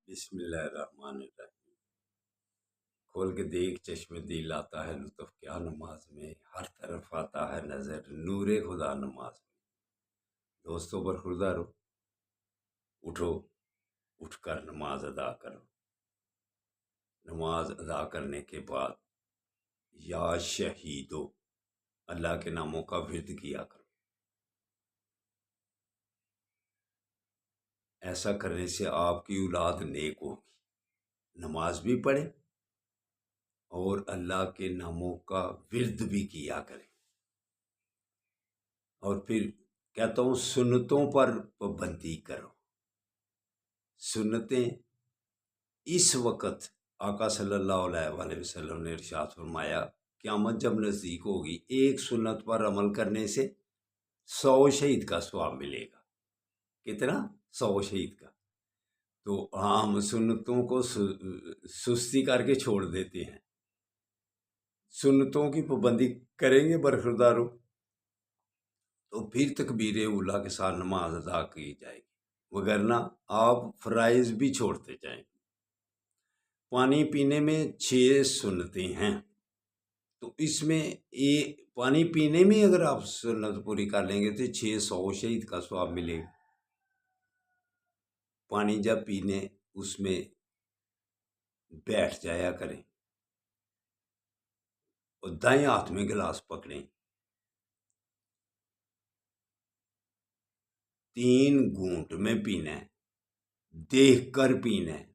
بسم اللہ الرحمن الرحیم۔ کھول کے دیکھ چشم دل آتا ہے لطف کیا نماز میں، ہر طرف آتا ہے نظر نور خدا نماز میں۔ دوستوں برخوردار اٹھو، اٹھ کر نماز ادا کرو۔ نماز ادا کرنے کے بعد یا شہیدو اللہ کے ناموں کا ورد کیا کرو۔ ایسا کرنے سے آپ کی اولاد نیک ہوگی، نماز بھی پڑھے اور اللہ کے ناموں کا ورد بھی کیا کرے۔ اور پھر کہتا ہوں سنتوں پر پابندی کرو۔ سنتیں اس وقت آقا صلی اللہ علیہ وآلہ وسلم نے ارشاد فرمایا، قیامت جب نزدیک ہوگی ایک سنت پر عمل کرنے سے 100 شہید کا ثواب ملے گا۔ کتنا؟ 100 شہید کا۔ تو ہم سنتوں کو سستی کر کے چھوڑ دیتے ہیں۔ سنتوں کی پابندی کریں گے برخورداروں تو پھر تکبیر اولیٰ کے ساتھ نماز ادا کی جائے گی، وگرنہ آپ فرائض بھی چھوڑتے جائیں گے۔ پانی پینے میں 6 سنتیں ہیں، تو اس میں پانی پینے میں اگر آپ سنت پوری کر لیں گے تو 600 شہید کا ثواب ملے گا۔ پانی جب پینے اس میں بیٹھ جایا کریں اور دائیں ہاتھ میں گلاس پکڑیں، 3 گھونٹ میں پینا ہے، دیکھ کر پینا ہے،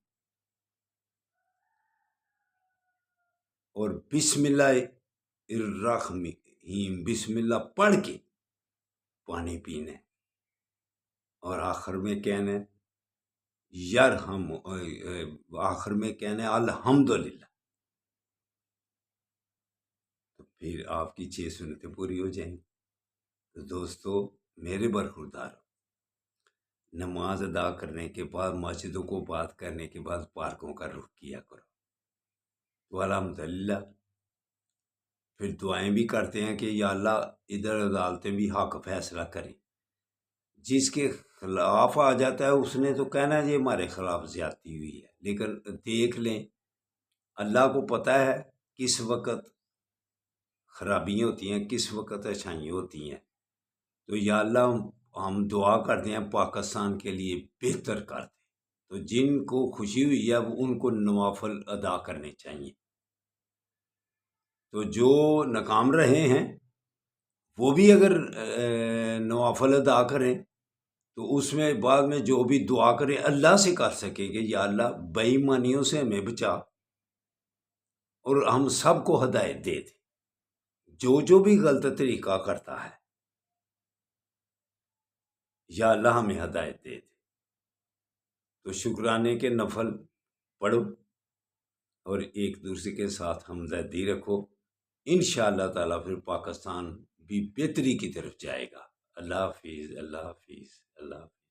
اور بسم اللہ الرحیم بسم اللہ پڑھ کے پانی پینا ہے، اور آخر میں کہنا ہے یرحم، آخر میں کہنا ہے الحمدللہ۔ تو پھر آپ کی 6 سنتیں پوری ہو جائیں گی۔ تو دوستو میرے برخوردار، نماز ادا کرنے کے بعد مسجدوں کو بات کرنے کے بعد پارکوں کا رخ کیا کرو۔ تو الحمدللہ پھر دعائیں بھی کرتے ہیں کہ یا اللہ ادھر عدالتیں بھی حق فیصلہ کریں۔ جس کے خلاف آ جاتا ہے اس نے تو کہنا ہے یہ ہمارے خلاف زیادتی ہوئی ہے، لیکن دیکھ لیں اللہ کو پتہ ہے کس وقت خرابیاں ہوتی ہیں، کس وقت اچھائیاں ہوتی ہیں۔ تو یا اللہ ہم دعا کرتے ہیں پاکستان کے لیے بہتر کر دیں۔ تو جن کو خوشی ہوئی ہے ان کو نوافل ادا کرنے چاہیے۔ تو جو ناکام رہے ہیں وہ بھی اگر نوافل ادا کریں تو اس میں بعد میں جو بھی دعا کریں اللہ سے کر سکیں گے، یا اللہ بے ایمانیوں سے ہمیں بچا اور ہم سب کو ہدایت دے دے، جو بھی غلط طریقہ کرتا ہے یا اللہ ہمیں ہدایت دے دے۔ تو شکرانے کے نفل پڑھو اور ایک دوسرے کے ساتھ ہمدردی رکھو، انشاءاللہ تعالیٰ پھر پاکستان بھی بہتری کی طرف جائے گا۔ اللہ حافظ، اللہ حافظ، اللہ حافظ۔